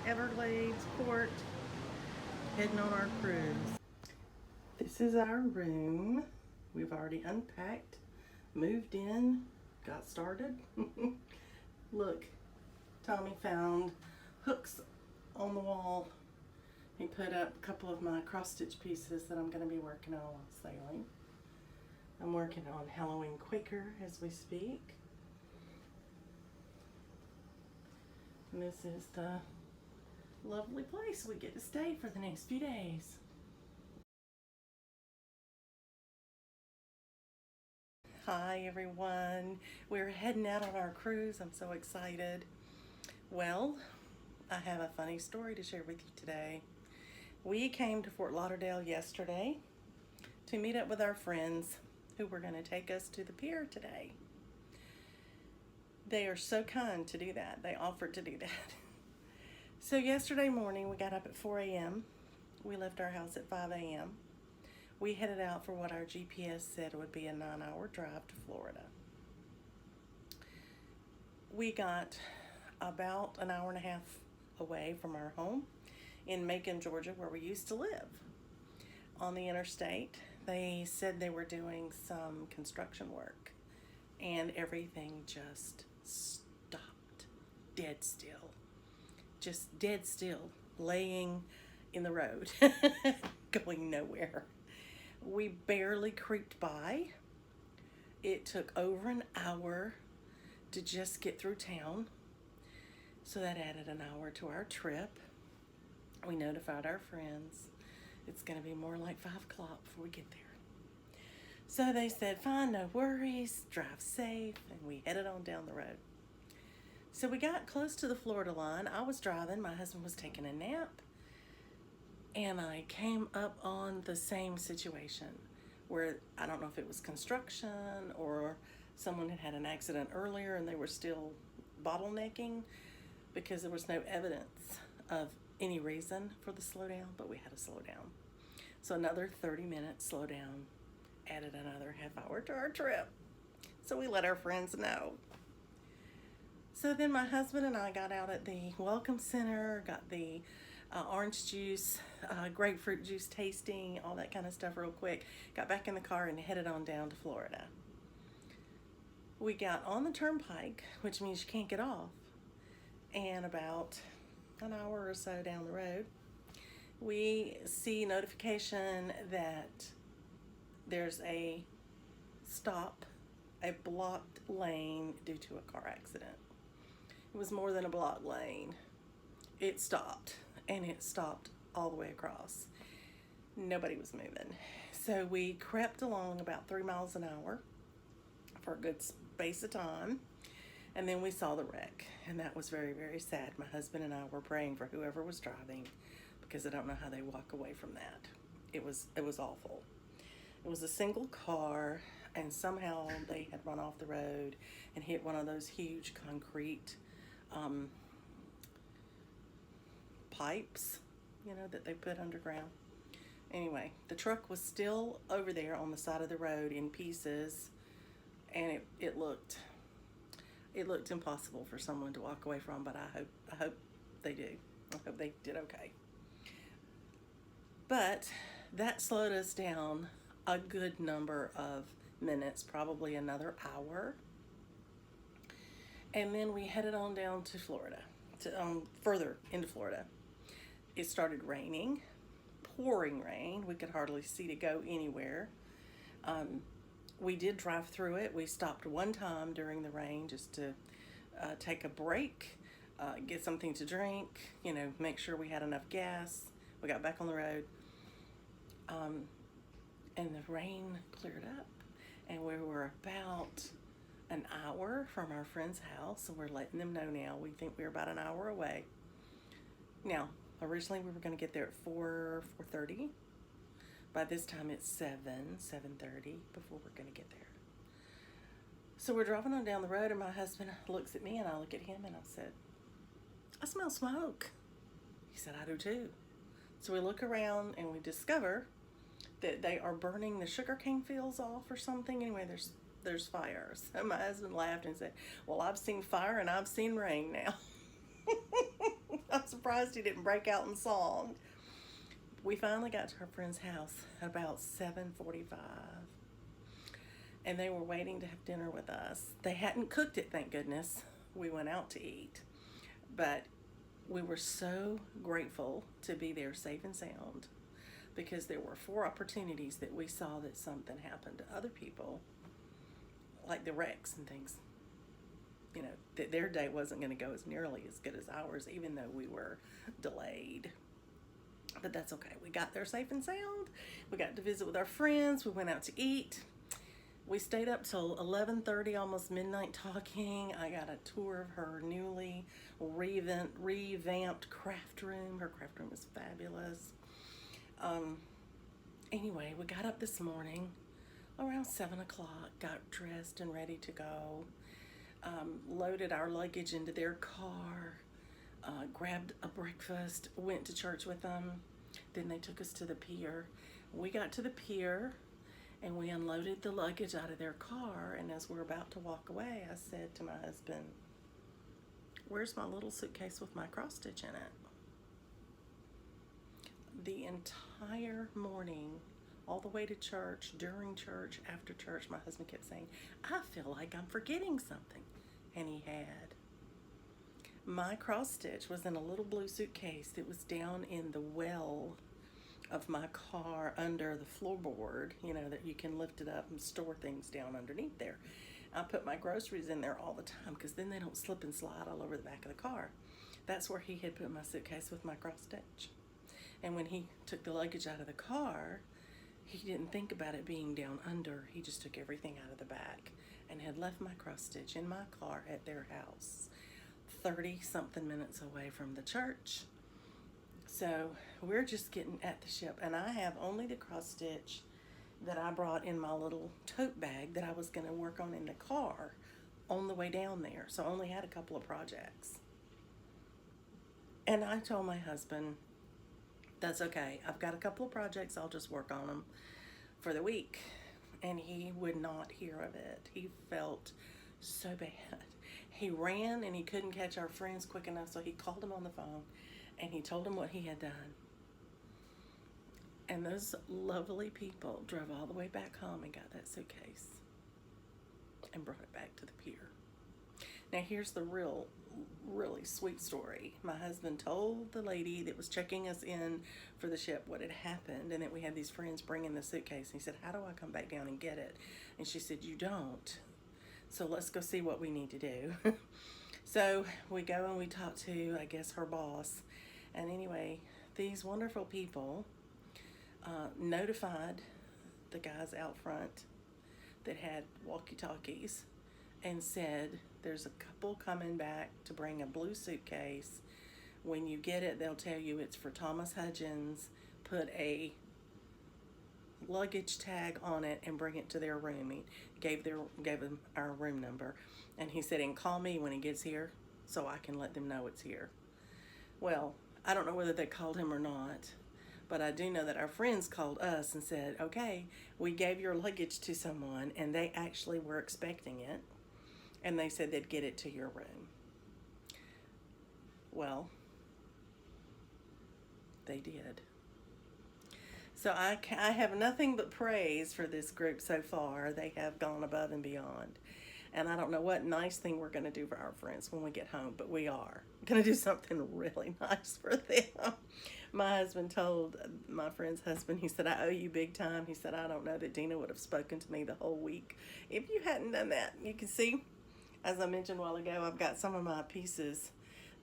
Everglades Port, heading on our cruise. This is our room. We've already unpacked, moved in, got started. Look, Tommy found hooks on the wall. He put up a couple of my cross-stitch pieces that I'm going to be working on while sailing. I'm working on Halloween Quaker as we speak. And this is the lovely place we get to stay for the next few days. Hi everyone, we're heading out on our cruise. I'm so excited. Well, I have a funny story to share with you today. We came to Fort Lauderdale yesterday to meet up with our friends who were going to take us to the pier today. They are so kind to do that. They offered to do that. So yesterday morning we got up at 4 a.m. We left our house at 5 a.m. We headed out for what our GPS said would be a 9-hour drive to Florida. We got about an hour and a half away from our home in Macon, Georgia, where we used to live. On the interstate, they said they were doing some construction work, and everything just stopped, dead still. Just dead still, laying in the road, going nowhere. We barely creaked by. It took over an hour to just get through town, so that added an hour to our trip. We notified our friends. It's going to be more like 5 o'clock before we get there. So they said, fine, no worries, drive safe, and we headed on down the road. So we got close to the Florida line. I was driving, my husband was taking a nap, and I came up on the same situation where I don't know if it was construction or someone had had an accident earlier and they were still bottlenecking because there was no evidence of any reason for the slowdown, but we had to slow down. So another 30 minutes slow down added another half hour to our trip. So we let our friends know. So then my husband and I got out at the Welcome Center, got the orange juice, grapefruit juice tasting, all that kind of stuff real quick. Got back in the car and headed on down to Florida. We got on the turnpike, which means you can't get off. And about an hour or so down the road, we see notification that there's a stop, a blocked lane due to a car accident. It was more than a blocked lane. It stopped, and it stopped all the way across. Nobody was moving. So we crept along about 3 miles an hour for a good space of time, and then we saw the wreck, and that was very, very sad. My husband and I were praying for whoever was driving, because I don't know how they walk away from that. It was awful. It was a single car, and somehow they had run off the road and hit one of those huge concrete pipes, that they put underground. Anyway, the truck was still over there on the side of the road in pieces, and it looked impossible for someone to walk away from, but I hope they do. I hope they did okay. But that slowed us down a good number of minutes, probably another hour. And then we headed on down to Florida, further into Florida. It started raining, pouring rain. We could hardly see to go anywhere. We did drive through it. We stopped one time during the rain just to take a break, get something to drink, make sure we had enough gas. We got back on the road, and the rain cleared up, and we were about an hour from our friend's house, and we're letting them know now. We think we're about an hour away. Now, originally we were going to get there at 4:30. By this time it's 7:30 before we're going to get there. So we're driving on down the road, and my husband looks at me, and I look at him, and I said, I smell smoke. He said, I do too. So we look around, and we discover that they are burning the sugarcane fields off or something. Anyway, there's fires. And my husband laughed and said, well, I've seen fire and I've seen rain now. I I'm surprised he didn't break out in song. We finally got to our friend's house at about 7:45, and they were waiting to have dinner with us. They hadn't cooked it, thank goodness. We went out to eat, but we were so grateful to be there safe and sound, because there were 4 opportunities that we saw that something happened to other people, like the wrecks and things. You know, that their day wasn't going to go as nearly as good as ours, even though we were delayed. But that's okay. We got there safe and sound. We got to visit with our friends. We went out to eat. We stayed up till 11:30, almost midnight, talking. I got a tour of her newly revamped craft room. Her craft room is fabulous. Anyway, we got up this morning around 7 o'clock, got dressed and ready to go. Loaded our luggage into their car, grabbed a breakfast, went to church with them. Then they took us to the pier. We got to the pier and we unloaded the luggage out of their car. And as we're about to walk away, I said to my husband, "Where's my little suitcase with my cross stitch in it?" The entire morning, all the way to church, during church, after church, my husband kept saying, "I feel like I'm forgetting something." And he had. My cross stitch was in a little blue suitcase that was down in the well of my car under the floorboard, you know, that you can lift it up and store things down underneath there. I put my groceries in there all the time because then they don't slip and slide all over the back of the car. That's where he had put my suitcase with my cross stitch. And when he took the luggage out of the car, he didn't think about it being down under. He just took everything out of the back and had left my cross stitch in my car at their house, 30 something minutes away from the church. So we're just getting at the ship, and I have only the cross stitch that I brought in my little tote bag that I was going to work on in the car on the way down there. So I only had a couple of projects. And I told my husband, "That's okay. I've got a couple of projects. I'll just work on them for the week." And he would not hear of it. He felt so bad. He ran and he couldn't catch our friends quick enough, so he called them on the phone and he told them what he had done. And those lovely people drove all the way back home and got that suitcase and brought it back to the pier. Now here's the really sweet story. My husband told the lady that was checking us in for the ship what had happened, and that we had these friends bring in the suitcase. And he said, "How do I come back down and get it?" And she said, "You don't. So let's go see what we need to do." So we go and we talk to, I guess, her boss. And anyway, these wonderful people notified the guys out front that had walkie-talkies and said, "There's a couple coming back to bring a blue suitcase. When you get it, they'll tell you it's for Thomas Hudgens. Put a luggage tag on it and bring it to their room." He gave them our room number, and he said, "And call me when he gets here so I can let them know it's here." Well, I don't know whether they called him or not, but I do know that our friends called us and said, "Okay, we gave your luggage to someone and they actually were expecting it, and they said they'd get it to your room." Well, they did. So I have nothing but praise for this group so far. They have gone above and beyond. And I don't know what nice thing we're going to do for our friends when we get home, but we are going to do something really nice for them. My husband told my friend's husband, he said, "I owe you big time." He said, "I don't know that Dina would have spoken to me the whole week if you hadn't done that." You can see, as I mentioned a while ago, I've got some of my pieces.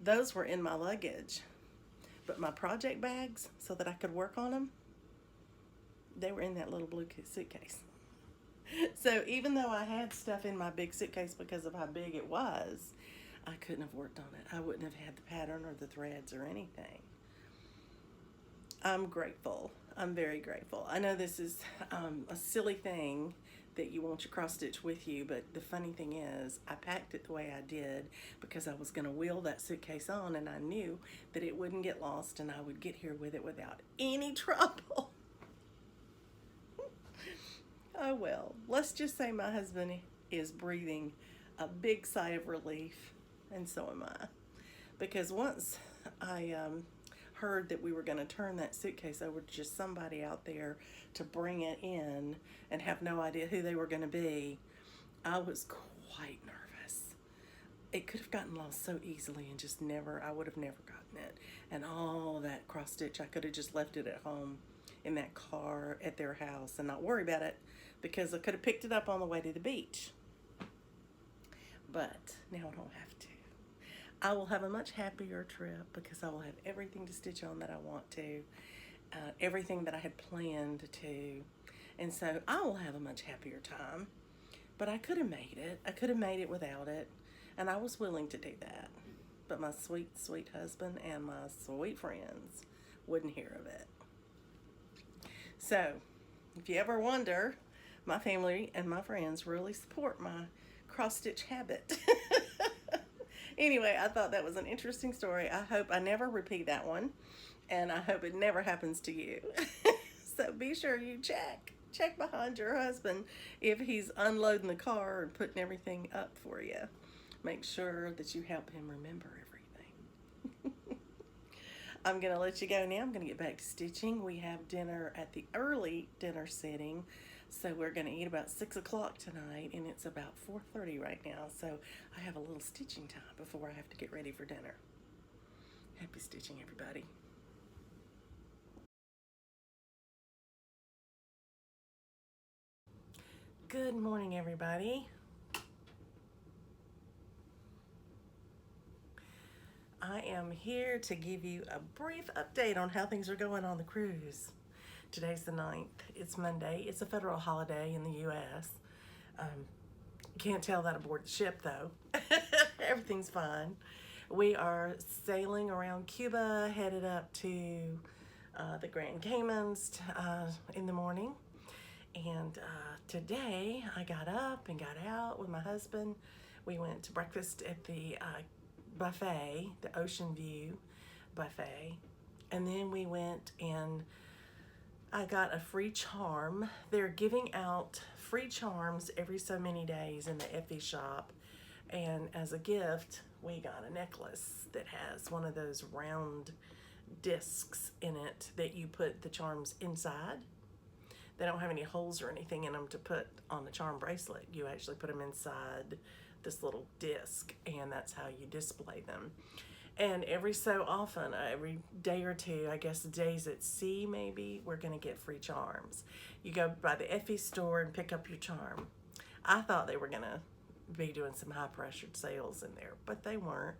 Those were in my luggage. But my project bags, so that I could work on them, they were in that little blue suitcase. So even though I had stuff in my big suitcase because of how big it was, I couldn't have worked on it. I wouldn't have had the pattern or the threads or anything. I'm grateful. I'm very grateful. I know this is a silly thing that you want your cross stitch with you, but the funny thing is I packed it the way I did because I was going to wheel that suitcase on, and I knew that it wouldn't get lost and I would get here with it without any trouble. Oh well, let's just say my husband is breathing a big sigh of relief, and so am I. Because once I heard that we were going to turn that suitcase over to just somebody out there to bring it in and have no idea who they were going to be, I was quite nervous. It could have gotten lost so easily and just never, I would have never gotten it. And all that cross stitch, I could have just left it at home in that car at their house and not worry about it, because I could have picked it up on the way to the beach. But now I don't have to. I will have a much happier trip because I will have everything to stitch on that I want to, everything that I had planned to. And so I will have a much happier time. But I could have made it. I could have made it without it. And I was willing to do that. But my sweet, sweet husband and my sweet friends wouldn't hear of it. So, if you ever wonder, my family and my friends really support my cross-stitch habit. Anyway, I thought that was an interesting story. I hope I never repeat that one. And I hope it never happens to you. So be sure you check behind your husband if he's unloading the car and putting everything up for you. Make sure that you help him remember everything. I'm going to let you go now. I'm going to get back to stitching. We have dinner at the early dinner setting. So we're going to eat about 6 o'clock tonight, and it's about 4:30 right now. So I have a little stitching time before I have to get ready for dinner. Happy stitching, everybody. Good morning, everybody. I am here to give you a brief update on how things are going on the cruise. Today's the 9th. It's Monday. It's a federal holiday in the U.S. Can't tell that aboard the ship, though. Everything's fine. We are sailing around Cuba, headed up to the Grand Caymans in the morning. And today I got up and got out with my husband. We went to breakfast at the buffet, the Ocean View buffet. And then we went and I got a free charm. They're giving out free charms every so many days in the Effie shop. And as a gift, we got a necklace that has one of those round discs in it that you put the charms inside. They don't have any holes or anything in them to put on the charm bracelet. You actually put them inside this little disc, and that's how you display them. And every so often, every day or two, I guess days at sea maybe, we're going to get free charms. You go by the Effie store and pick up your charm. I thought they were going to be doing some high-pressured sales in there, but they weren't.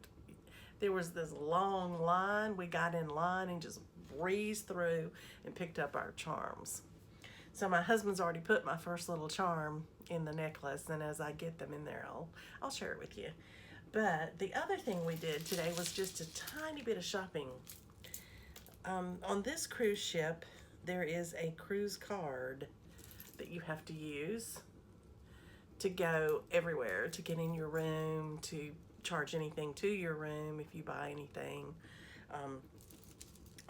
There was this long line. We got in line and just breezed through and picked up our charms. So my husband's already put my first little charm in the necklace, and as I get them in there, I'll share it with you. But the other thing we did today was just a tiny bit of shopping. On this cruise ship, there is a cruise card that you have to use to go everywhere, to get in your room, to charge anything to your room if you buy anything.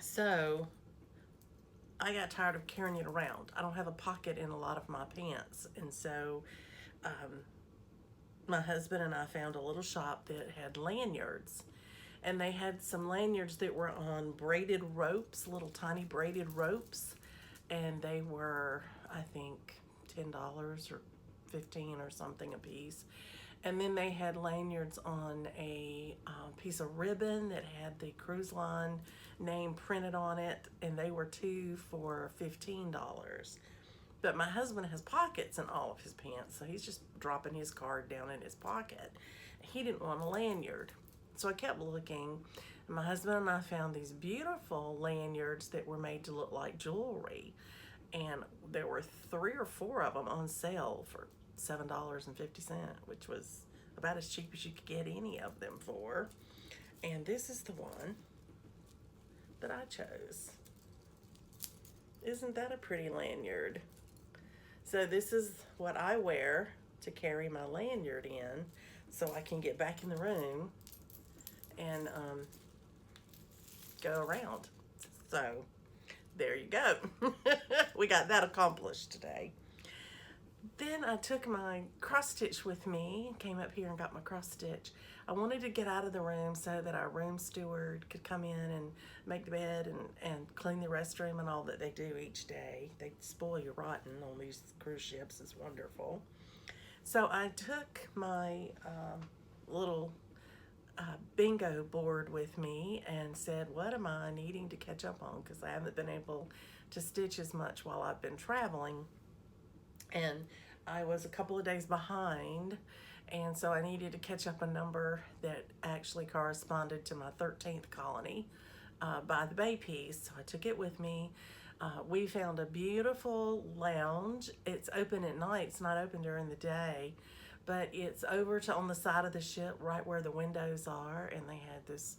So I got tired of carrying it around. I don't have a pocket in a lot of my pants, and so my husband and I found a little shop that had lanyards, and they had some lanyards that were on braided ropes, little tiny braided ropes, and they were, I think, $10 or $15 or something a piece. And then they had lanyards on a piece of ribbon that had the cruise line name printed on it, and they were two for $15. But my husband has pockets in all of his pants, so he's just dropping his card down in his pocket. He didn't want a lanyard. So I kept looking, and my husband and I found these beautiful lanyards that were made to look like jewelry. And there were 3 or 4 of them on sale for $7.50, which was about as cheap as you could get any of them for. And this is the one that I chose. Isn't that a pretty lanyard? So this is what I wear to carry my lanyard in, so I can get back in the room and go around. So there you go. We got that accomplished today. Then I took my cross stitch with me, came up here and got my cross stitch. I wanted to get out of the room so that our room steward could come in and make the bed and clean the restroom and all that they do each day. They spoil you rotten on these cruise ships. It's wonderful. So I took my little bingo board with me and said, what am I needing to catch up on? Because I haven't been able to stitch as much while I've been traveling. And I was a couple of days behind, and so I needed to catch up a number that actually corresponded to my 13th colony by the Bay piece. So I took it with me. We found a beautiful lounge. It's open at night. It's not open during the day, but it's over to on the side of the ship right where the windows are, and they had this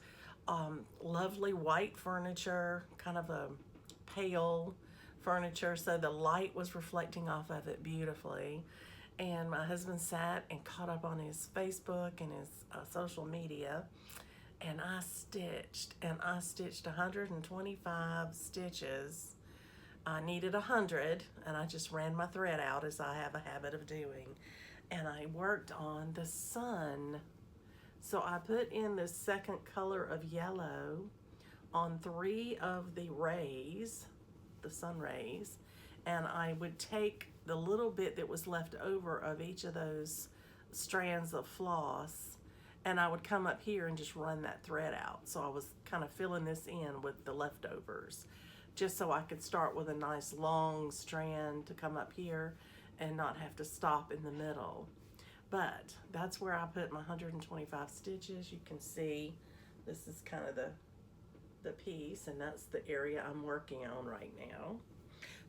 lovely white furniture, kind of a pale furniture, so the light was reflecting off of it beautifully. And my husband sat and caught up on his Facebook and his social media, and I stitched 125 stitches. I needed 100, and I just ran my thread out as I have a habit of doing, and I worked on the sun. So I put in the second color of yellow on 3 of the rays, the sun rays, and I would take the little bit that was left over of each of those strands of floss, and I would come up here and just run that thread out. So I was kind of filling this in with the leftovers, just so I could start with a nice long strand to come up here and not have to stop in the middle. But that's where I put my 125 stitches. You can see this is kind of the piece, and that's the area I'm working on right now.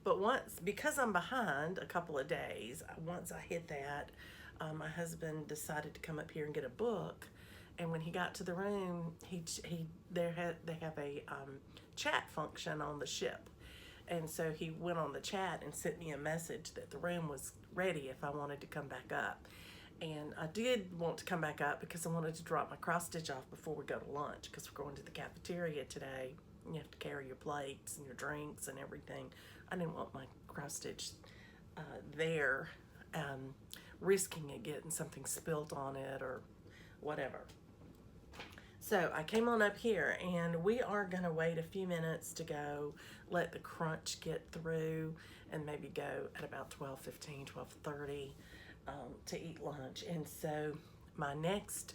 But because I'm behind a couple of days, once I hit that, my husband decided to come up here and get a book. And when he got to the room, they have a chat function on the ship. And so he went on the chat and sent me a message that the room was ready if I wanted to come back up. And I did want to come back up because I wanted to drop my cross stitch off before we go to lunch, because we're going to the cafeteria today. You have to carry your plates and your drinks and everything. I didn't want my cross stitch there, risking it getting something spilt on it or whatever. So I came on up here, and we are going to wait a few minutes to go let the crunch get through and maybe go at about 12:15, 12:30 to eat lunch. And so my next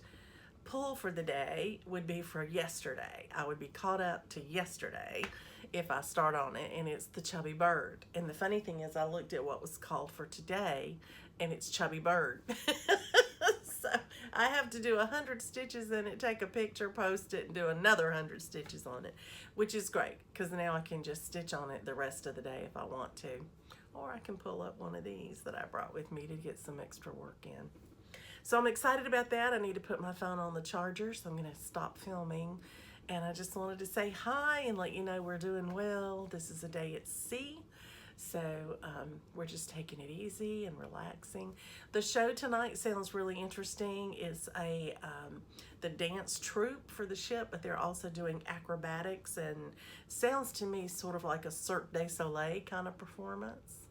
pull for the day would be for yesterday. I would be caught up to yesterday if I start on it, and it's the Chubby Bird. And the funny thing is, I looked at what was called for today, and it's Chubby Bird. So I have to do 100 stitches in it, take a picture, post it, and do another 100 stitches on it, which is great because now I can just stitch on it the rest of the day if I want to. Or I can pull up one of these that I brought with me to get some extra work in. So I'm excited about that. I need to put my phone on the charger, so I'm going to stop filming. And I just wanted to say hi and let you know we're doing well. This is a day at sea, so we're just taking it easy and relaxing. The show tonight sounds really interesting. It's the dance troupe for the ship, but they're also doing acrobatics, and sounds to me sort of like a Cirque du Soleil kind of performance.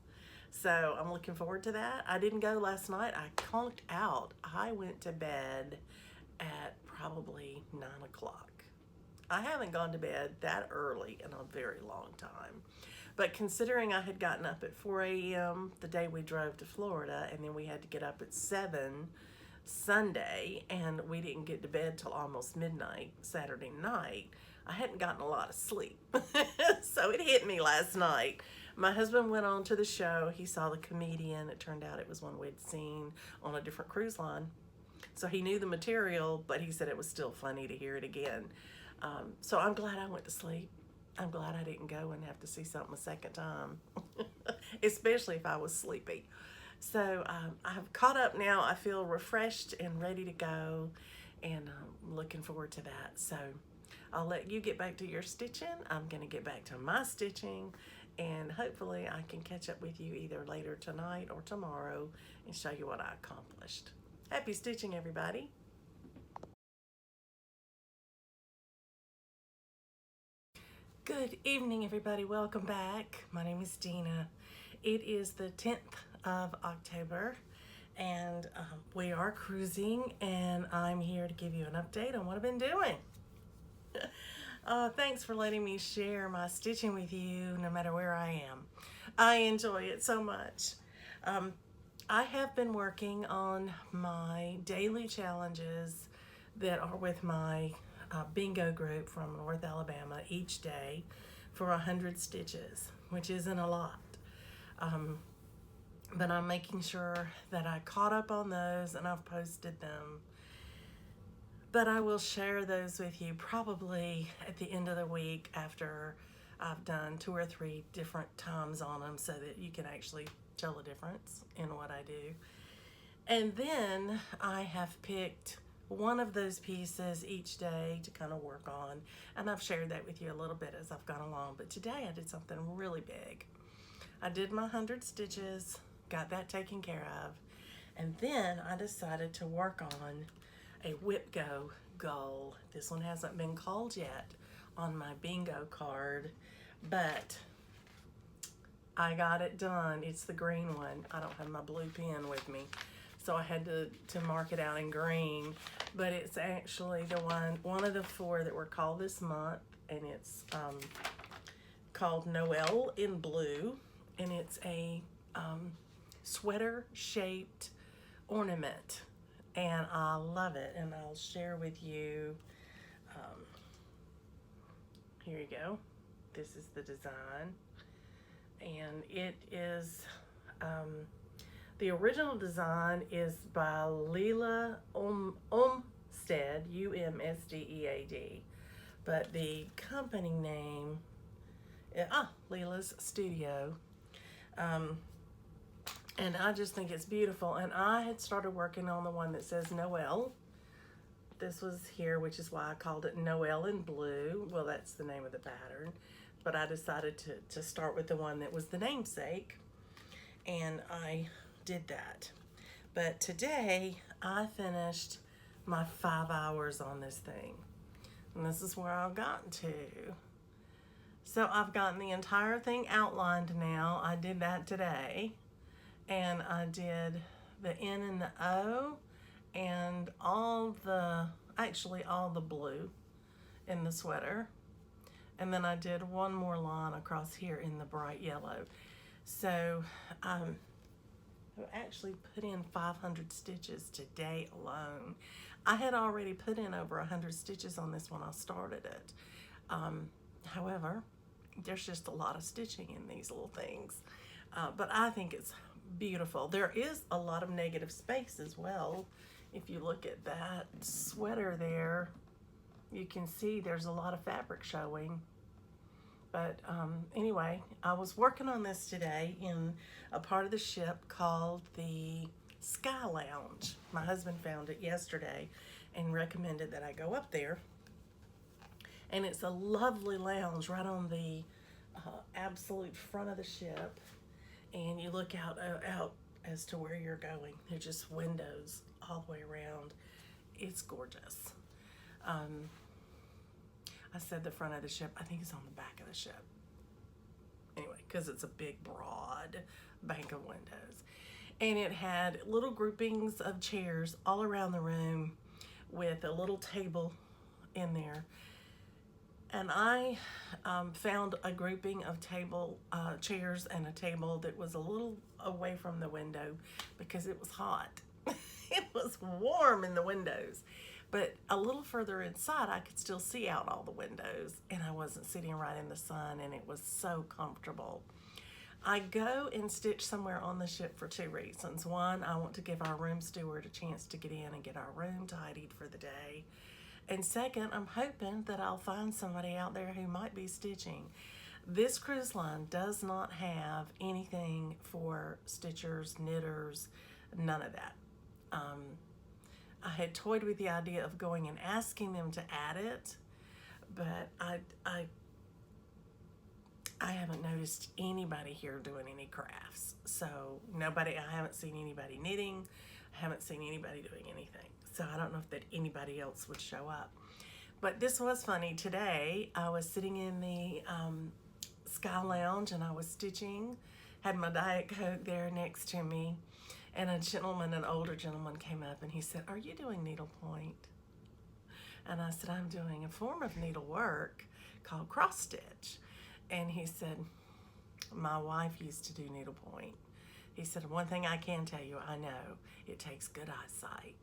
So I'm looking forward to that. I didn't go last night. I conked out. I went to bed at probably 9 o'clock. I haven't gone to bed that early in a very long time. But considering I had gotten up at 4 a.m. the day we drove to Florida, and then we had to get up at 7 Sunday, and we didn't get to bed till almost midnight Saturday night, I hadn't gotten a lot of sleep. So it hit me last night. My husband went on to the show. He saw the comedian. It turned out it was one we'd seen on a different cruise line. So he knew the material, but he said it was still funny to hear it again. So I'm glad I went to sleep. I'm glad I didn't go and have to see something a second time, especially if I was sleepy. So I've caught up now. I feel refreshed and ready to go, and I'm looking forward to that. So I'll let you get back to your stitching. I'm going to get back to my stitching, and hopefully I can catch up with you either later tonight or tomorrow and show you what I accomplished. Happy stitching, everybody. Good evening, everybody. Welcome back. My name is Dina. It is the 10th of October, and we are cruising, and I'm here to give you an update on what I've been doing. Thanks for letting me share my stitching with you no matter where I am. I enjoy it so much. I have been working on my daily challenges that are with my bingo group from North Alabama each day for 100 stitches, which isn't a lot. But I'm making sure that I caught up on those and I've posted them. But I will share those with you probably at the end of the week after I've done 2 or 3 different times on them so that you can actually tell the difference in what I do. And then I have picked one of those pieces each day to kind of work on, and I've shared that with you a little bit as I've gone along. But today I did something really big. I did my 100 stitches, got that taken care of, and then I decided to work on a whip go goal. This one hasn't been called yet on my bingo card, but I got it done. It's the green one. I don't have my blue pen with me, so I had to mark it out in green, but it's actually the one of the 4 that were called this month, and it's called Noel in blue, and it's a sweater shaped ornament, and I love it, and I'll share with you. Here you go. This is the design, and it is the original design is by Lila'sstudio, Umstead, but the company name Lila'sstudio. And I just think it's beautiful. And I had started working on the one that says Noel. This was here, which is why I called it Noel in blue. Well, that's the name of the pattern. But I decided to start with the one that was the namesake. And I did that. But today, I finished my 5 hours on this thing. And this is where I've gotten to. So I've gotten the entire thing outlined now. I did that today. And I did the N and the O and all the blue in the sweater. And then I did one more line across here in the bright yellow. So I've actually put in 500 stitches today alone. I had already put in over 100 stitches on this when I started it. However, there's just a lot of stitching in these little things. But I think it's beautiful. There is a lot of negative space as well. If you look at that sweater there, you can see there's a lot of fabric showing. But anyway, I was working on this today in a part of the ship called the Sky Lounge. My husband found it yesterday and recommended that I go up there. And it's a lovely lounge right on the absolute front of the ship. And you look out as to where you're going. There's just windows all the way around. It's gorgeous. I said the front of the ship. I think it's on the back of the ship. Anyway, because it's a big, broad bank of windows. And it had little groupings of chairs all around the room with a little table in there. And I found a grouping of chairs and a table that was a little away from the window because it was hot. It was warm in the windows. But a little further inside, I could still see out all the windows, and I wasn't sitting right in the sun, and it was so comfortable. I go and stitch somewhere on the ship for 2 reasons. One, I want to give our room steward a chance to get in and get our room tidied for the day. And second, I'm hoping that I'll find somebody out there who might be stitching. This cruise line does not have anything for stitchers, knitters, none of that. I had toyed with the idea of going and asking them to add it, but I haven't noticed anybody here doing any crafts. So I haven't seen anybody knitting. I haven't seen anybody doing anything. So I don't know if that anybody else would show up. But this was funny. Today I was sitting in the Sky Lounge and I was stitching, had my Diet Coke there next to me, and an older gentleman came up and he said, "Are you doing needlepoint?" And I said, "I'm doing a form of needlework called cross stitch." And he said, "My wife used to do needlepoint." He said, "One thing I can tell you, I know it takes good eyesight."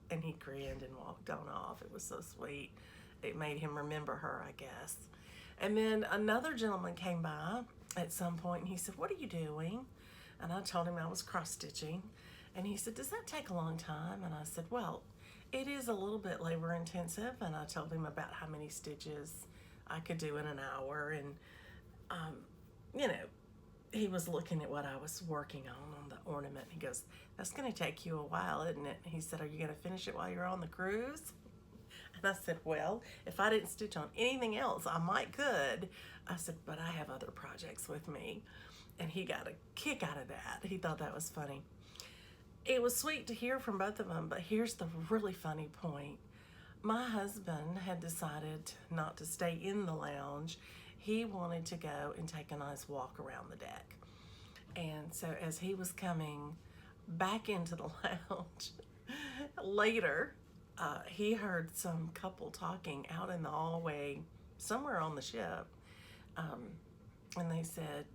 And he grinned and walked on off. It was so sweet. It made him remember her, I guess. And then another gentleman came by at some point and he said, "What are you doing?" And I told him I was cross stitching. And he said, "Does that take a long time?" And I said, "Well, it is a little bit labor intensive." And I told him about how many stitches I could do in an hour. And, you know, he was looking at what I was working on the ornament. He goes, "That's going to take you a while, isn't it?" He said, "Are you going to finish it while you're on the cruise?" And I said, "Well, if I didn't stitch on anything else, I might could." I said, "But I have other projects with me." And he got a kick out of that. He thought that was funny. It was sweet to hear from both of them, but here's the really funny point. My husband had decided not to stay in the lounge. He wanted to go and take a nice walk around the deck. And so as he was coming back into the lounge later, he heard some couple talking out in the hallway somewhere on the ship. And they said,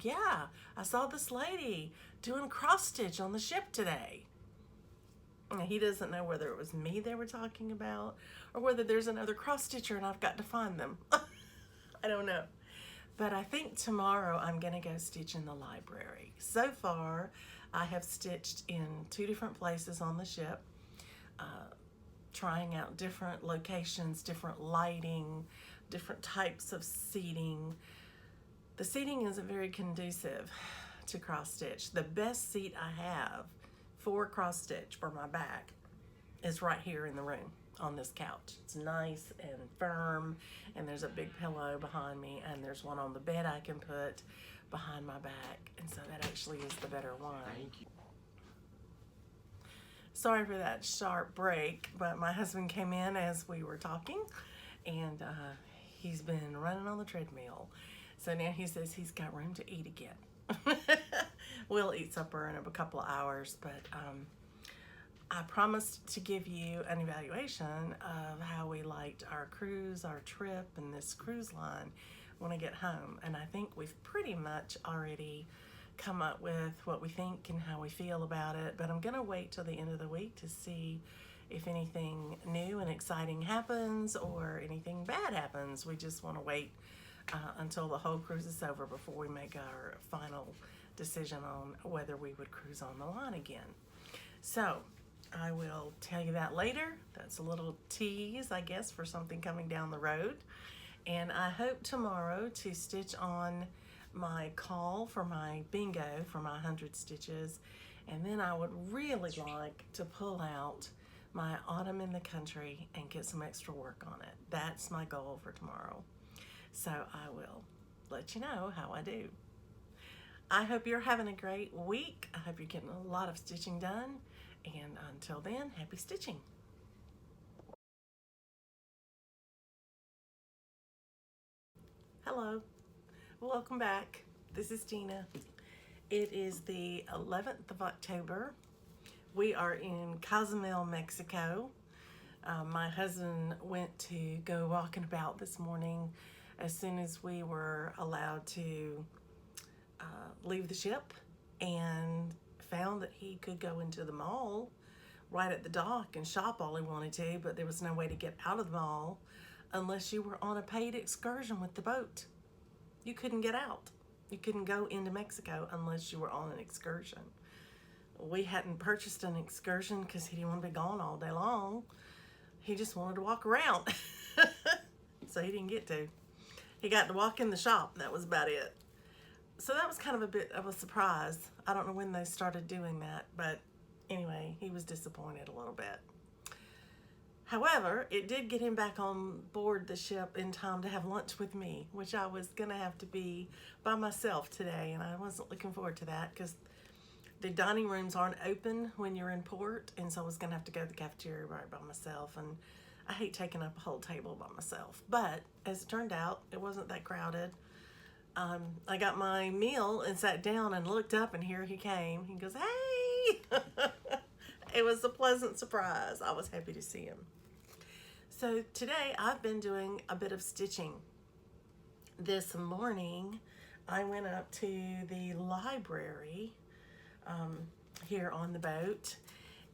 "Yeah, I saw this lady doing cross stitch on the ship today." And he doesn't know whether it was me they were talking about or whether there's another cross stitcher and I've got to find them. I don't know. But I think tomorrow I'm going to go stitch in the library. So far, I have stitched in 2 different places on the ship, trying out different locations, different lighting, different types of seating. The seating isn't very conducive to cross stitch. The best seat I have for cross stitch for my back is right here in the room on this couch. It's nice and firm, and there's a big pillow behind me, and there's one on the bed I can put behind my back, and so that actually is the better one. Thank you. Sorry for that sharp break, but my husband came in as we were talking, and he's been running on the treadmill. So now he says he's got room to eat again. We'll eat supper in a couple of hours, but I promised to give you an evaluation of how we liked our cruise, our trip, and this cruise line when I get home. And I think we've pretty much already come up with what we think and how we feel about it, but I'm gonna wait till the end of the week to see if anything new and exciting happens or anything bad happens. We just want to wait until the whole cruise is over before we make our final decision on whether we would cruise on the line again. So I will tell you that later. That's a little tease, I guess, for something coming down the road. And I hope tomorrow to stitch on my call for my bingo for my 100 stitches. And then I would really like to pull out my autumn in the country and get some extra work on it. That's my goal for tomorrow. So I will let you know how I do. I hope you're having a great week. I hope you're getting a lot of stitching done. And until then, happy stitching. Hello, welcome back. This is Tina. It is the 11th of October. We are in Cozumel, Mexico. My husband went to go walking about this morning as soon as we were allowed to leave the ship, and found that he could go into the mall right at the dock and shop all he wanted to, but there was no way to get out of the mall unless you were on a paid excursion with the boat. You couldn't get out. You couldn't go into Mexico unless you were on an excursion. We hadn't purchased an excursion because he didn't want to be gone all day long. He just wanted to walk around. So he didn't get to. He got to walk in the shop. That was about it. So that was kind of a bit of a surprise. I don't know when they started doing that, but anyway, he was disappointed a little bit. However, it did get him back on board the ship in time to have lunch with me, which I was going to have to be by myself today, and I wasn't looking forward to that because the dining rooms aren't open when you're in port, and so I was going to have to go to the cafeteria right by myself, and I hate taking up a whole table by myself. But as it turned out, it wasn't that crowded. I got my meal and sat down and looked up, and here he came. He goes, "Hey!" It was a pleasant surprise. I was happy to see him. So today I've been doing a bit of stitching. This morning I went up to the library here on the boat,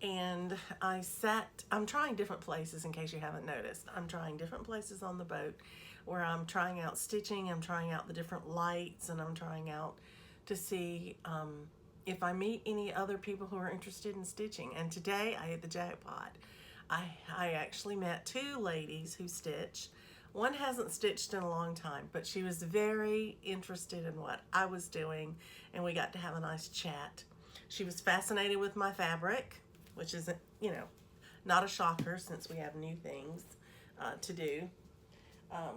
and I'm trying different places in case you haven't noticed. I'm trying different places on the boat where I'm trying out stitching, I'm trying out the different lights, and I'm trying out to see if I meet any other people who are interested in stitching. And today I hit the jackpot. I actually met two ladies who stitch. One hasn't stitched in a long time, but she was very interested in what I was doing, and we got to have a nice chat. She was fascinated with my fabric, which isn't, not a shocker since we have new things to do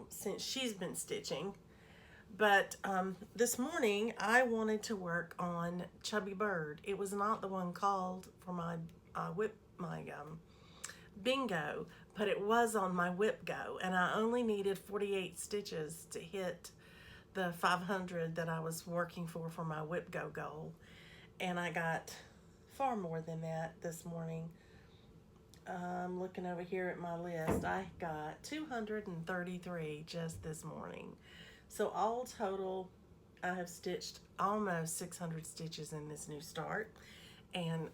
since she's been stitching. But this morning I wanted to work on Chubby Bird. It was not the one called for my bingo, but it was on my whip go, and I only needed 48 stitches to hit the 500 that I was working for my whip go goal, and I got far more than that this morning. I'm looking over here at my list. I got 233 just this morning. So all total, I have stitched almost 600 stitches in this new start, and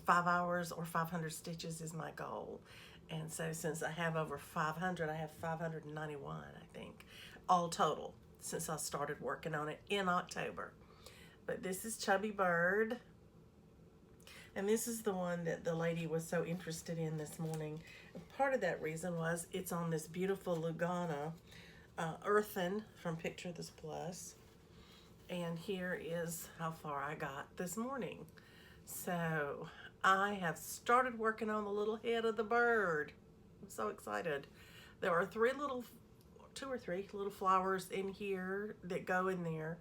5 hours or 500 stitches is my goal. And so since I have over 500, I have 591, I think, all total since I started working on it in October. But this is Chubby Bird, and this is the one that the lady was so interested in this morning. And part of that reason was it's on this beautiful Lugana earthen from Picture This Plus. And here is how far I got this morning. So I have started working on the little head of the bird. I'm so excited. There are two or three little flowers in here that go in there,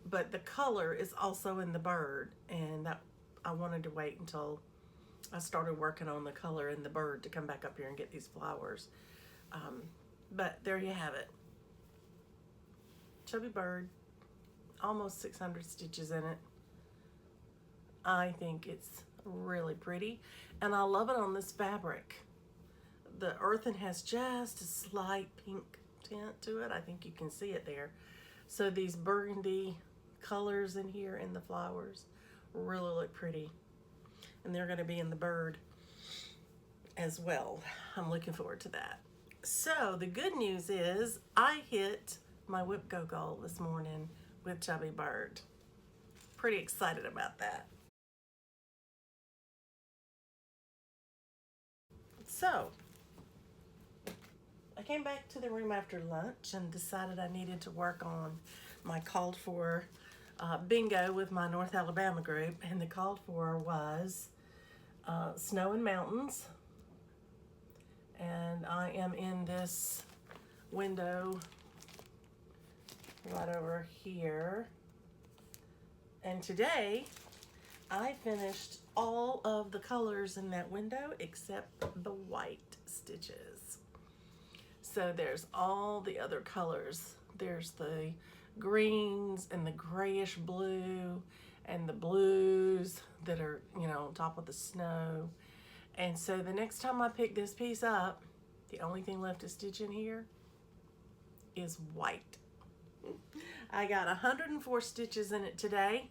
but the color is also in the bird, and that I wanted to wait until I started working on the color in the bird to come back up here and get these flowers. But there you have it. Chubby Bird, almost 600 stitches in it. I think it's really pretty, and I love it on this fabric. The earthen has just a slight pink tint to it. I think you can see it there. So these burgundy colors in here in the flowers really look pretty, and they're going to be in the bird as well. I'm looking forward to that. So the good news is I hit my whip go goal this morning with Chubby Bird. Pretty excited about that. So I came back to the room after lunch and decided I needed to work on my called for bingo with my North Alabama group, and the called for was snow and mountains, and I am in this window right over here. And today I finished all of the colors in that window except the white stitches. So there's all the other colors. There's the greens and the grayish blue and the blues that are, on top of the snow. And so the next time I pick this piece up, the only thing left to stitch in here is white. I got 104 stitches in it today,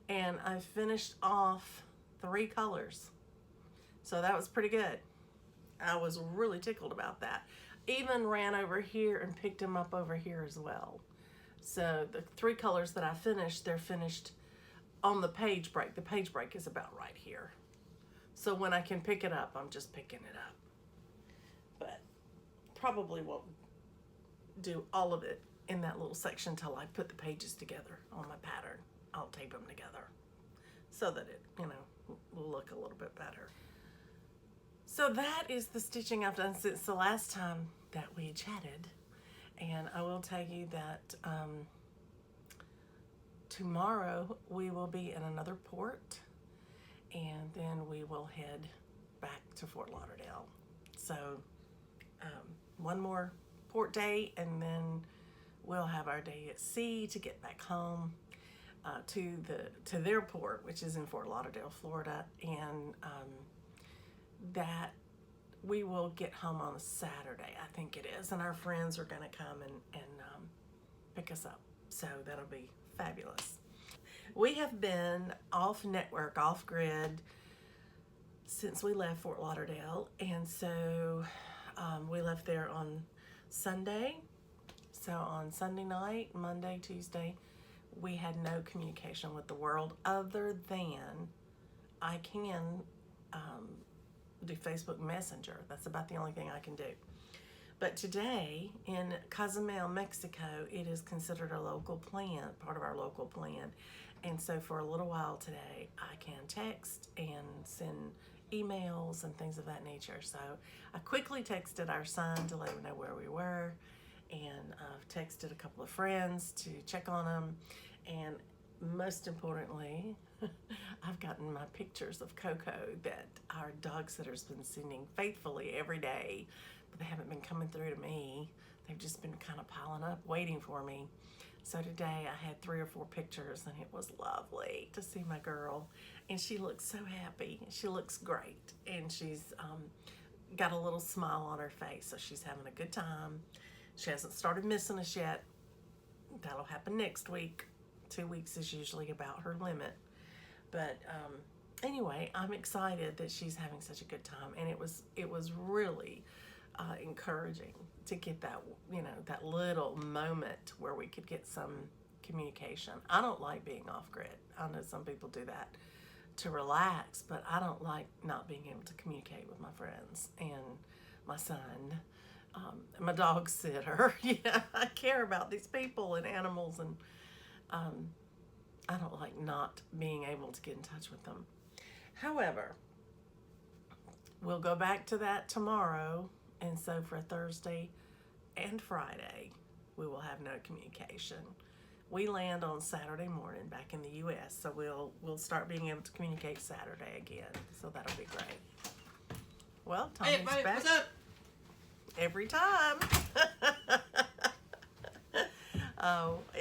and I finished off 3 colors. So that was pretty good. I was really tickled about that. Even ran over here and picked them up over here as well. So the 3 colors that I finished, they're finished on the page break. The page break is about right here. So when I can pick it up, I'm just picking it up. But probably won't do all of it in that little section till I put the pages together on my pattern. I'll tape them together so that it, will look a little bit better. So that is the stitching I've done since the last time that we chatted. And I will tell you that tomorrow we will be in another port, and then we will head back to Fort Lauderdale. So one more port day, and then we'll have our day at sea to get back home to their port, which is in Fort Lauderdale, Florida, and that we will get home on a Saturday, I think it is, and our friends are going to come and pick us up. So that'll be fabulous. We have been off network, off grid since we left Fort Lauderdale, and so we left there on Sunday. So on Sunday night, Monday, Tuesday, we had no communication with the world other than I can do Facebook Messenger. That's about the only thing I can do. But today in Cozumel, Mexico, it is considered a local plant, part of our local plan. And so for a little while today, I can text and send emails and things of that nature. So I quickly texted our son to let him know where we were, and I've texted a couple of friends to check on them. And most importantly, I've gotten my pictures of Coco that our dog sitter's been sending faithfully every day, but they haven't been coming through to me. They've just been kind of piling up, waiting for me. So today I had 3 or 4 pictures, and it was lovely to see my girl. And she looks so happy. She looks great. And she's got a little smile on her face, so she's having a good time. She hasn't started missing us yet. That'll happen next week. 2 weeks is usually about her limit. But anyway, I'm excited that she's having such a good time. And it was really encouraging to get that, that little moment where we could get some communication. I don't like being off grid. I know some people do that to relax, but I don't like not being able to communicate with my friends and my son, my dog sitter. I care about these people and animals, and I don't like not being able to get in touch with them. However, we'll go back to that tomorrow. And so for Thursday and Friday, we will have no communication. We land on Saturday morning back in the U.S., so we'll start being able to communicate Saturday again. So that'll be great. Well, Tommy's back. What's up? Every time.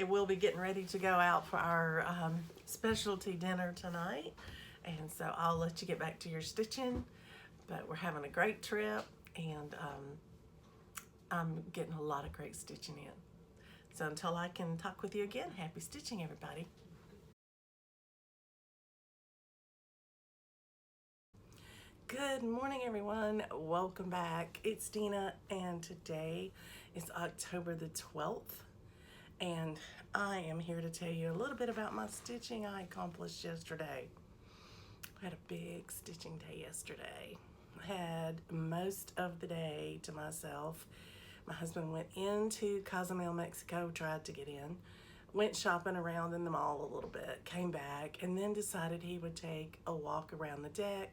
We'll be getting ready to go out for our specialty dinner tonight. And so I'll let you get back to your stitching. But we're having a great trip. And I'm getting a lot of great stitching in. So until I can talk with you again, happy stitching, everybody. Good morning, everyone. Welcome back. It's Dina, and today is October the 12th. And I am here to tell you a little bit about my stitching I accomplished yesterday. I had a big stitching day yesterday. Had most of the day to myself. My husband went into Cozumel, Mexico, tried to get in, went shopping around in the mall a little bit, came back, and then decided he would take a walk around the deck,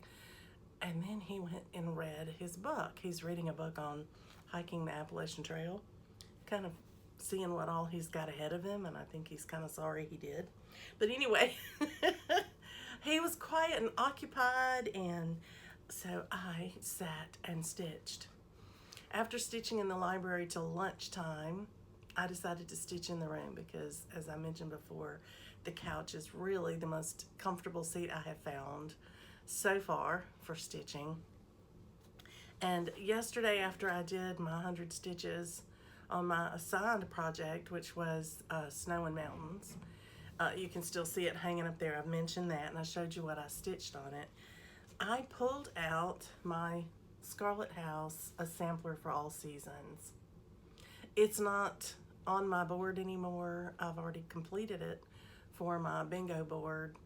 and then he went and read his book. He's reading a book on hiking the Appalachian Trail, kind of seeing what all he's got ahead of him, and I think he's kind of sorry he did. But anyway, he was quiet and occupied, and so I sat and stitched. After stitching in the library till lunchtime, I decided to stitch in the room because, as I mentioned before, the couch is really the most comfortable seat I have found so far for stitching. And yesterday, after I did my 100 stitches on my assigned project, which was Snow and Mountains, you can still see it hanging up there. I've mentioned that, and I showed you what I stitched on it. I pulled out my Scarlet House, a sampler for all seasons. It's not on my board anymore. I've already completed it for my bingo board.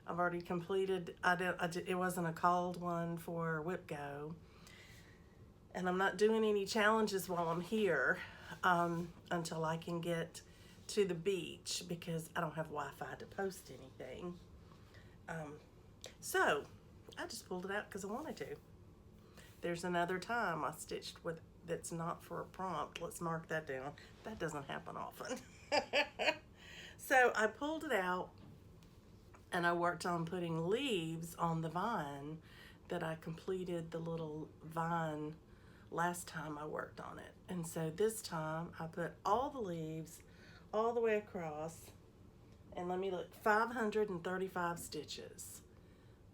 I've already completed, it wasn't a called one for Whip Go. And I'm not doing any challenges while I'm here until I can get to the beach because I don't have Wi-Fi to post anything. So I just pulled it out because I wanted to. There's another time I stitched with that's not for a prompt. Let's mark that down. That doesn't happen often. So I pulled it out and I worked on putting leaves on the vine that I completed the little vine last time I worked on it. And so this time I put all the leaves all the way across, and let me look, 535 stitches.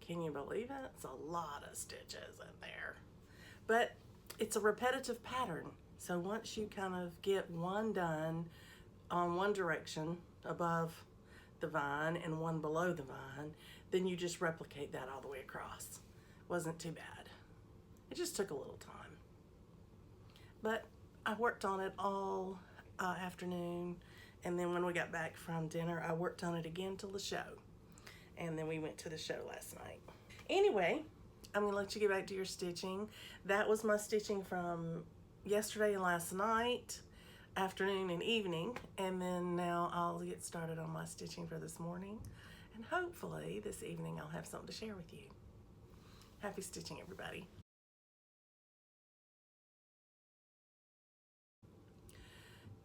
Can you believe it? It's a lot of stitches in there. But it's a repetitive pattern. So once you kind of get one done on one direction above the vine and one below the vine, then you just replicate that all the way across. Wasn't too bad. It just took a little time. But I worked on it all afternoon, and then when we got back from dinner, I worked on it again till the show. And then we went to the show last night. Anyway, I'm gonna let you get back to your stitching. That was my stitching from yesterday and last night, afternoon and evening, and then now I'll get started on my stitching for this morning, and hopefully this evening I'll have something to share with you. Happy stitching, everybody.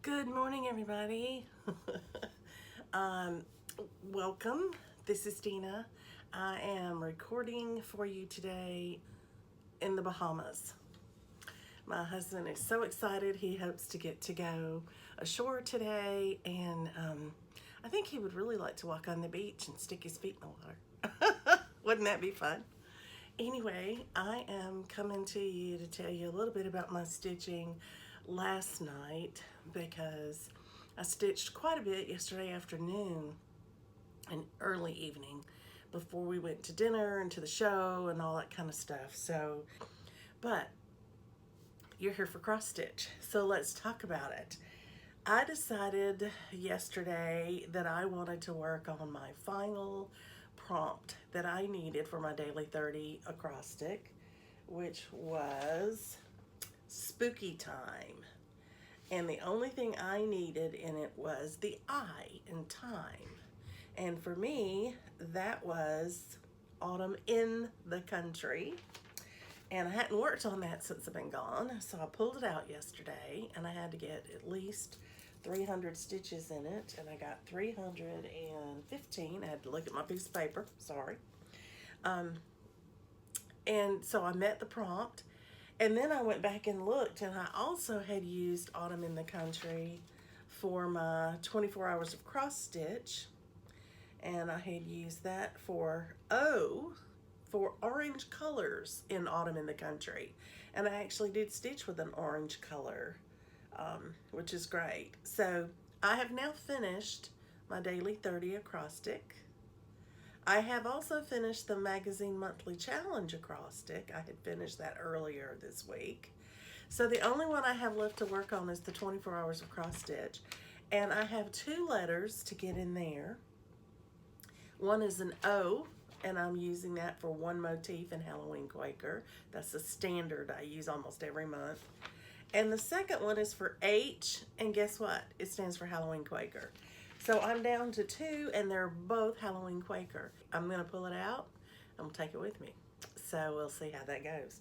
Good morning, everybody. Welcome. This is Dina. I am recording for you today in the Bahamas. My husband is so excited. He hopes to get to go ashore today, and I think he would really like to walk on the beach and stick his feet in the water. Wouldn't that be fun? Anyway, I am coming to you to tell you a little bit about my stitching last night, because I stitched quite a bit yesterday afternoon and early evening before we went to dinner and to the show and all that kind of stuff. So, but you're here for cross stitch, so let's talk about it. I decided yesterday that I wanted to work on my final prompt that I needed for my daily 30 acrostic, which was spooky time. And the only thing I needed in it was the I in time. And for me, that was autumn in the country. And I hadn't worked on that since I've been gone. So I pulled it out yesterday, and I had to get at least 300 stitches in it. And I got 315. I had to look at my piece of paper, sorry. And so I met the prompt. And then I went back and looked, and I also had used Autumn in the Country for my 24 hours of cross stitch. And I had used that for orange colors in Autumn in the Country. And I actually did stitch with an orange color, which is great. So I have now finished my daily 30 acrostic. I have also finished the Magazine Monthly Challenge acrostic. I had finished that earlier this week. So the only one I have left to work on is the 24 hours of cross stitch. And I have 2 letters to get in there. One is an O, and I'm using that for one motif in Halloween Quaker. That's a standard I use almost every month. And the second one is for H, and guess what? It stands for Halloween Quaker. So I'm down to 2, and they're both Halloween Quaker. I'm gonna pull it out, I'm gonna take it with me. So we'll see how that goes.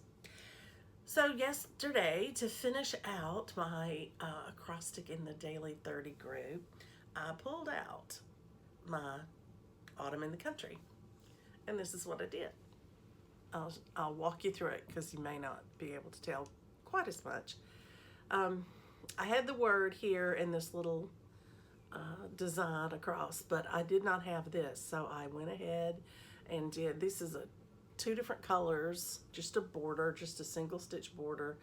So yesterday, to finish out my acrostic in the Daily 30 group, I pulled out my Autumn in the Country. And this is what I did. I'll walk you through it, because you may not be able to tell quite as much. I had the word here in this little design across, but I did not have this, so I went ahead and did, this is 2 different colors, just a border, just a single stitch border,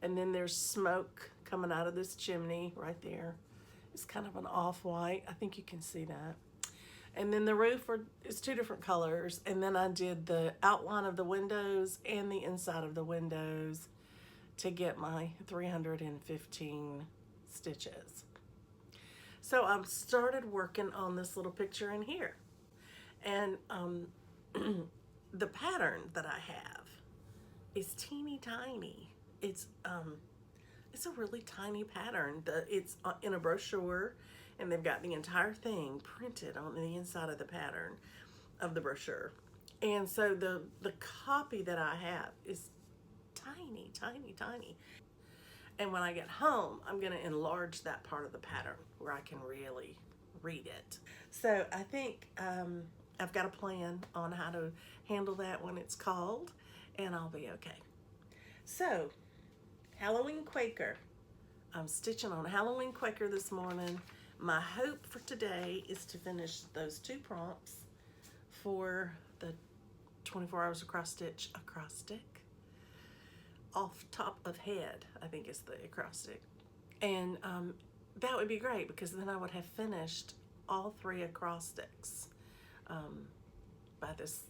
and then there's smoke coming out of this chimney right there. It's kind of an off-white, I think you can see that. And then the roof is 2 different colors, and then I did the outline of the windows and the inside of the windows to get my 315 stitches. So I've started working on this little picture in here. And the pattern that I have is teeny tiny. It's a really tiny pattern. It's in a brochure, and they've got the entire thing printed on the inside of the pattern of the brochure. And so the copy that I have is tiny, tiny, tiny. And when I get home, I'm gonna enlarge that part of the pattern where I can really read it. So I think I've got a plan on how to handle that when it's called, and I'll be okay. So Halloween Quaker. I'm stitching on Halloween Quaker this morning. My hope for today is to finish those 2 prompts for the 24 hours acrostick off top of head, I think is the acrostic. And that would be great because then I would have finished all 3 acrostics by this,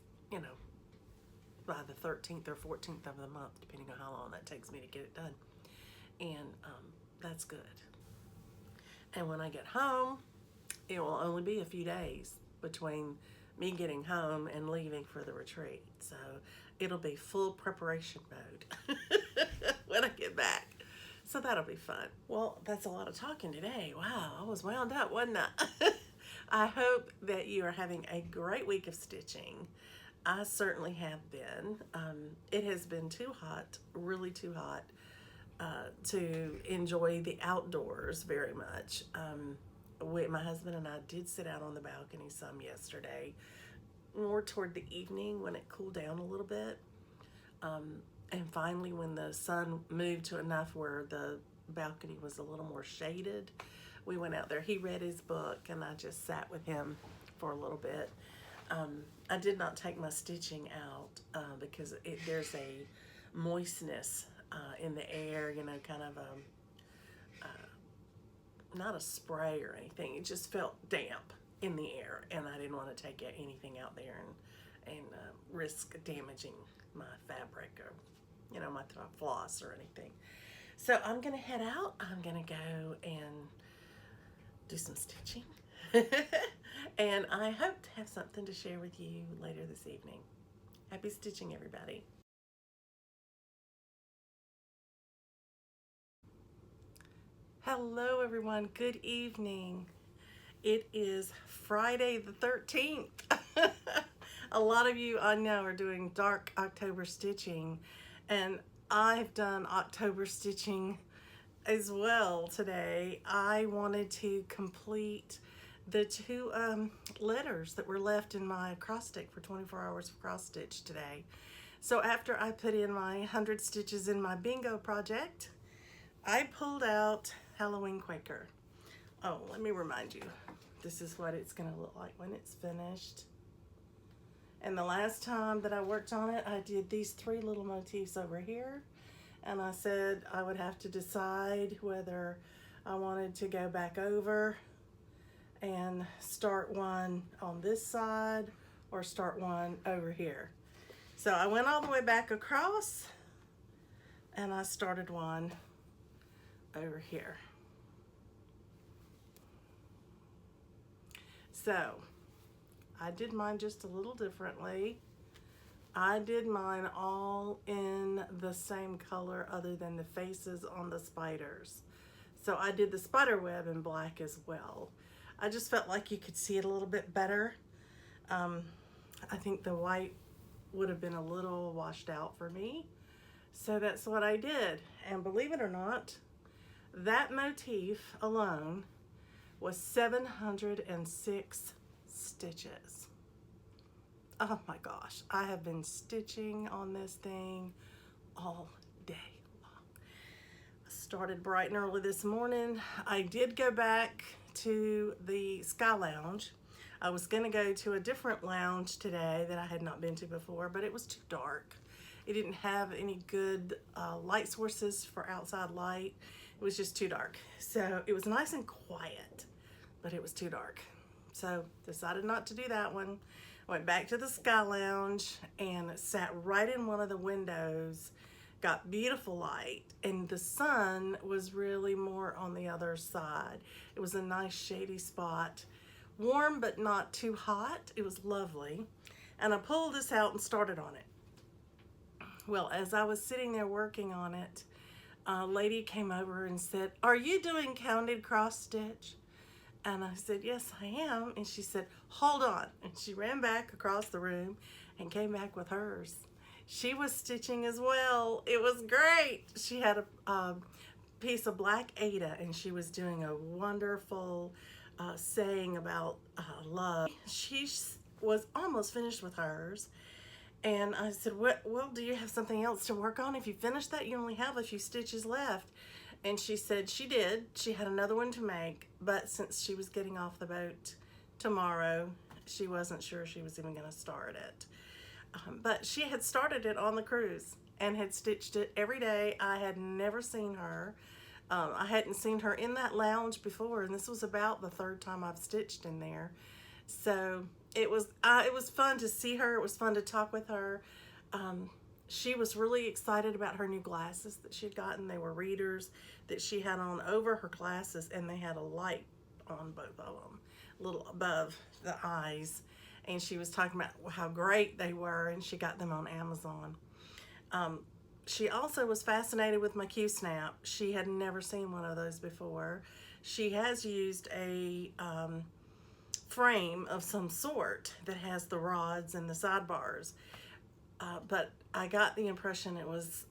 by the 13th or 14th of the month, depending on how long that takes me to get it done. And that's good. And when I get home, it will only be a few days between me getting home and leaving for the retreat. So it'll be full preparation mode when I get back. So that'll be fun. Well, that's a lot of talking today. Wow, I was wound up, wasn't I? I hope that you are having a great week of stitching. I certainly have been. It has been too hot, really too hot, to enjoy the outdoors very much. My husband and I did sit out on the balcony some yesterday, more toward the evening when it cooled down a little bit. And finally, when the sun moved to enough where the balcony was a little more shaded, we went out there. He read his book, and I just sat with him for a little bit. I did not take my stitching out because there's a moistness in the air, kind of not a spray or anything. It just felt damp in the air, and I didn't want to take anything out there and risk damaging my fabric or my floss or anything. So I'm gonna head out. I'm gonna go and do some stitching. And I hope to have something to share with you later this evening. Happy stitching, everybody. Hello, everyone. Good evening. It is Friday the 13th. A lot of you I know are doing dark October stitching, and I've done October stitching as well today. I wanted to complete the 2 letters that were left in my acrostic for 24 hours of cross stitch today. So after I put in my 100 stitches in my bingo project, I pulled out Halloween Quaker. Oh, let me remind you, this is what it's gonna look like when it's finished. And the last time that I worked on it, I did these 3 little motifs over here, and I said I would have to decide whether I wanted to go back over and start one on this side or start one over here. So I went all the way back across and I started one over here. So I did mine just a little differently. I did mine all in the same color other than the faces on the spiders. So I did the spider web in black as well. I just felt like you could see it a little bit better. I think the white would have been a little washed out for me. So that's what I did. And believe it or not, that motif alone was 706 stitches. Oh my gosh, I have been stitching on this thing all day long. I started bright and early this morning. I did go back to the Sky Lounge. I was gonna go to a different lounge today that I had not been to before, but it was too dark. It didn't have any good light sources for outside light. It was just too dark. So it was nice and quiet, but it was too dark. So decided not to do that one. Went back to the Sky Lounge and sat right in one of the windows. Got beautiful light, and the sun was really more on the other side. It was a nice shady spot. Warm, but not too hot. It was lovely. And I pulled this out and started on it. Well, as I was sitting there working on it, a lady came over and said, "Are you doing counted cross stitch?" And I said, "Yes, I am." And she said, "Hold on." And she ran back across the room and came back with hers. She was stitching as well. It was great. She had a piece of black Ada, and she was doing a wonderful saying about love. She was almost finished with hers, And I said, "What? Well, do you have something else to work on? If you finish that, you only have a few stitches left." And she said she did. She had another one to make, but since she was getting off the boat tomorrow, she wasn't sure she was even going to start it. But she had started it on the cruise and had stitched it every day. I had never seen her. I hadn't seen her in that lounge before, and this was about the third time I've stitched in there. So it was fun to see her. It was fun to talk with her. She was really excited about her new glasses that she'd gotten. They were readers that she had on over her glasses, and they had a light on both of them, a little above the eyes. And she was talking about how great they were, and she got them on Amazon. She also was fascinated with my Q-snap. She had never seen one of those before. She has used a frame of some sort that has the rods and the sidebars, but I got the impression it was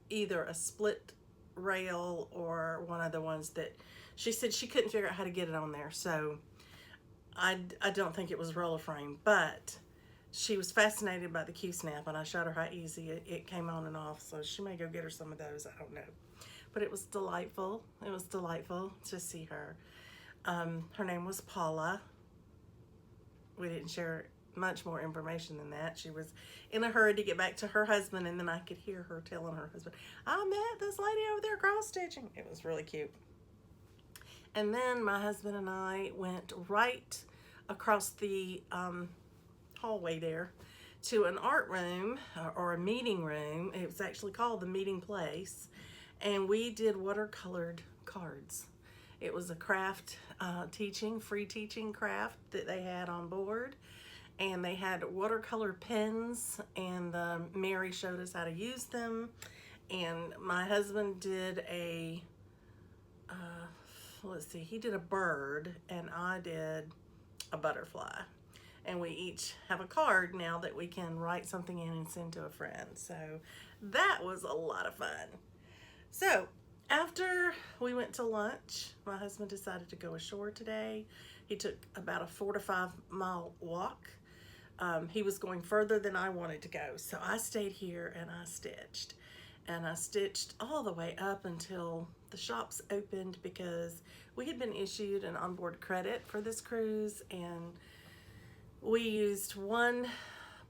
either a split rail or one of the ones that she said she couldn't figure out how to get it on there. So I don't think it was roller frame, but she was fascinated by the Q-snap, and I showed her how easy it came on and off, so she may go get her some of those, I don't know. But it was delightful. It was delightful to see her. Her name was Paula. We didn't share much more information than that. She was in a hurry to get back to her husband, and then I could hear her telling her husband, "I met this lady over there cross-stitching." It was really cute. And then my husband and I went right across the hallway there to an art room or a meeting room. It was actually called the Meeting Place, and we did watercolored cards. It was a craft free teaching craft that they had on board, and they had watercolor pens, and Mary showed us how to use them. And my husband did a let's see, he did a bird, and I did a butterfly. And we each have a card now that we can write something in and send to a friend. So that was a lot of fun. So after we went to lunch, my husband decided to go ashore today. He took about a 4 to 5 mile walk. He was going further than I wanted to go. So I stayed here and I stitched. And I stitched all the way up until the shops opened, because we had been issued an onboard credit for this cruise, and we used one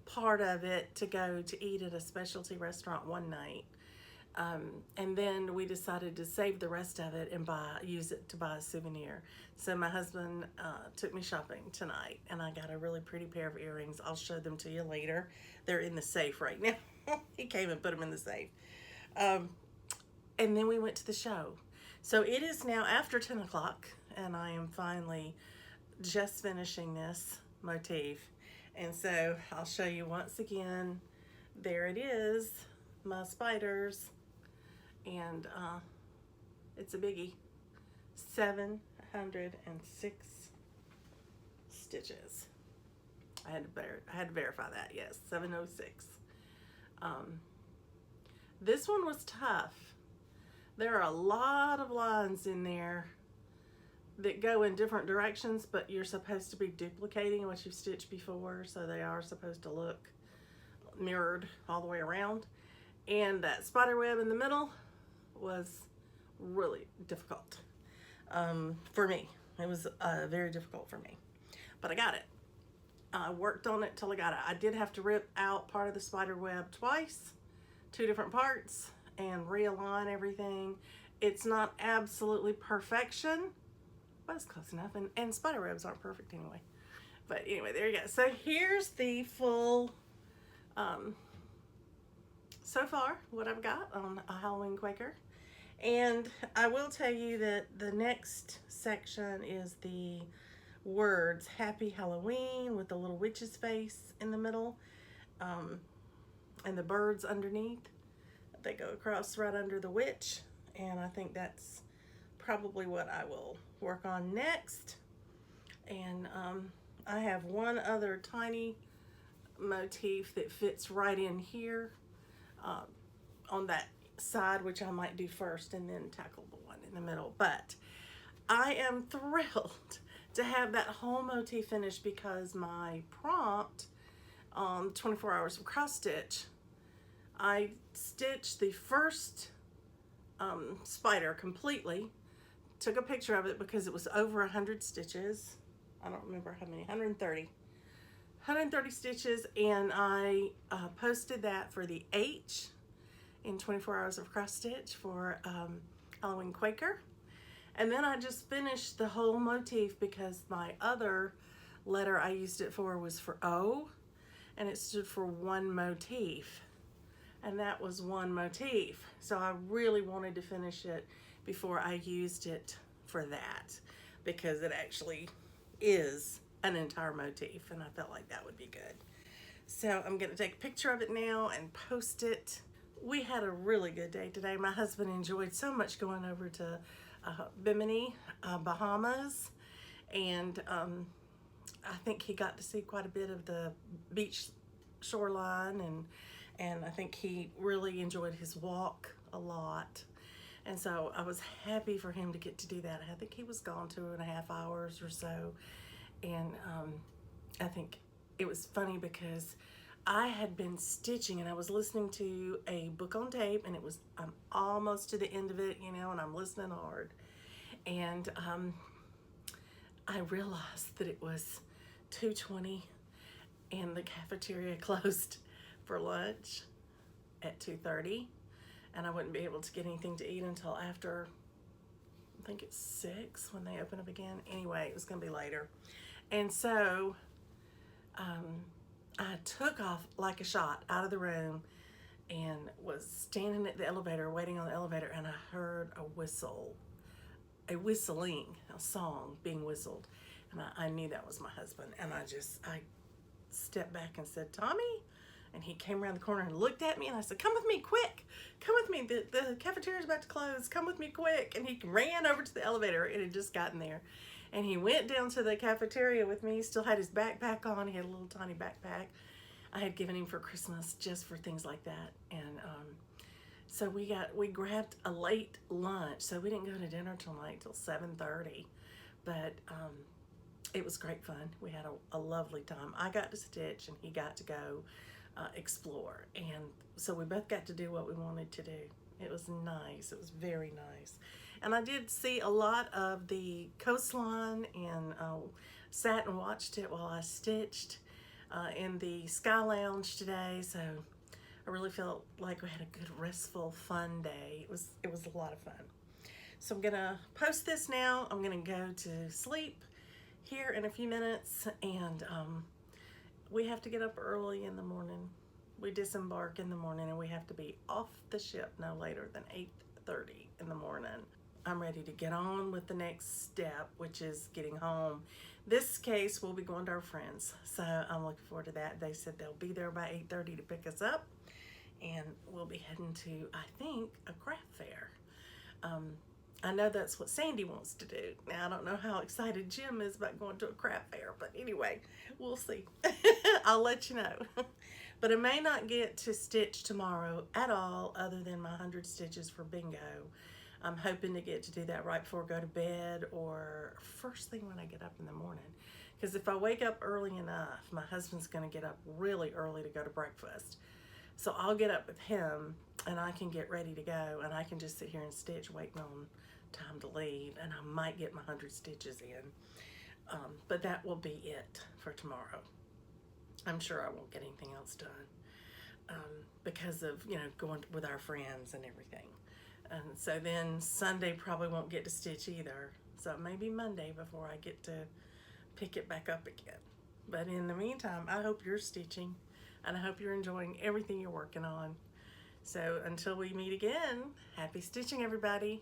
part of it to go to eat at a specialty restaurant one night. And then we decided to save the rest of it and use it to buy a souvenir. So my husband took me shopping tonight, and I got a really pretty pair of earrings. I'll show them to you later. They're in the safe right now. He came and put them in the safe. And then we went to the show. So it is now after 10 o'clock, and I am finally just finishing this motif. And so I'll show you once again. There it is, my spiders. And it's a biggie. 706 stitches. I had to verify that. Yes, 706. This one was tough. There are a lot of lines in there that go in different directions, but you're supposed to be duplicating what you've stitched before, so they are supposed to look mirrored all the way around. And that spider web in the middle was really difficult for me. It was very difficult for me, but I got it. I worked on it till I got it. I did have to rip out part of the spider web twice, 2 different parts, and realign everything. It's not absolutely perfection, but it's close enough, and spider webs aren't perfect anyway. But anyway, there you go. So here's the full, so far, what I've got on a Halloween Quaker. And I will tell you that the next section is the words Happy Halloween with the little witch's face in the middle, and the birds underneath. They go across right under the witch, and I think that's probably what I will work on next. And I have one other tiny motif that fits right in here on that side, which I might do first and then tackle the one in the middle. But I am thrilled to have that whole motif finished, because my prompt on 24 hours of cross stitch, I stitched the first spider completely, took a picture of it because it was over 100 stitches. I don't remember how many, 130 stitches, and I posted that for the H in 24 hours of cross stitch for Halloween Quaker. And then I just finished the whole motif because my other letter I used it for was for O, and it stood for one motif, and that was one motif. So I really wanted to finish it before I used it for that, because it actually is an entire motif, and I felt like that would be good. So I'm going to take a picture of it now and post it. We had a really good day today. My husband enjoyed so much going over to Bimini, Bahamas, and I think he got to see quite a bit of the beach shoreline, and I think he really enjoyed his walk a lot. And so I was happy for him to get to do that. I think he was gone 2.5 hours or so. And I think it was funny because I had been stitching and I was listening to a book on tape, and I'm almost to the end of it, you know, and I'm listening hard. And I realized that it was 2:20 and the cafeteria closed for lunch at 2:30, and I wouldn't be able to get anything to eat until after, I think it's 6 when they open up again. Anyway, it was gonna be later. And so I took off like a shot out of the room and was standing at the elevator, waiting on the elevator, and I heard a whistling, a song being whistled. And I knew that was my husband. And I stepped back and said, "Tommy?" And he came around the corner and looked at me, and I said, "Come with me, quick. Come with me. The cafeteria's about to close. Come with me quick." And he ran over to the elevator. It had just gotten there. And he went down to the cafeteria with me. He still had his backpack on. He had a little tiny backpack I had given him for Christmas just for things like that. And so we grabbed a late lunch. So we didn't go to dinner till 7:30. But it was great fun. We had a lovely time. I got to stitch and he got to go explore. And so we both got to do what we wanted to do. It was nice. It was very nice. And I did see a lot of the coastline and sat and watched it while I stitched in the Sky Lounge today. So I really felt like we had a good, restful, fun day. It was a lot of fun. So I'm gonna post this now. I'm gonna go to sleep here in a few minutes, and we have to get up early in the morning. We disembark in the morning, and we have to be off the ship no later than 8:30 in the morning. I'm ready to get on with the next step, which is getting home. This case, we'll be going to our friends, so I'm looking forward to that. They said they'll be there by 8:30 to pick us up, and we'll be heading to, I think, a craft fair. I know that's what Sandy wants to do. Now, I don't know how excited Jim is about going to a craft fair, but anyway, we'll see. I'll let you know. But I may not get to stitch tomorrow at all, other than my 100 stitches for bingo. I'm hoping to get to do that right before I go to bed or first thing when I get up in the morning. Because if I wake up early enough, my husband's going to get up really early to go to breakfast. So I'll get up with him and I can get ready to go, and I can just sit here and stitch waiting on time to leave, and I might get my 100 stitches in. But that will be it for tomorrow. I'm sure I won't get anything else done because of, going with our friends and everything. And so then Sunday probably won't get to stitch either. So it may be Monday before I get to pick it back up again. But in the meantime, I hope you're stitching, and I hope you're enjoying everything you're working on. So until we meet again, happy stitching, everybody.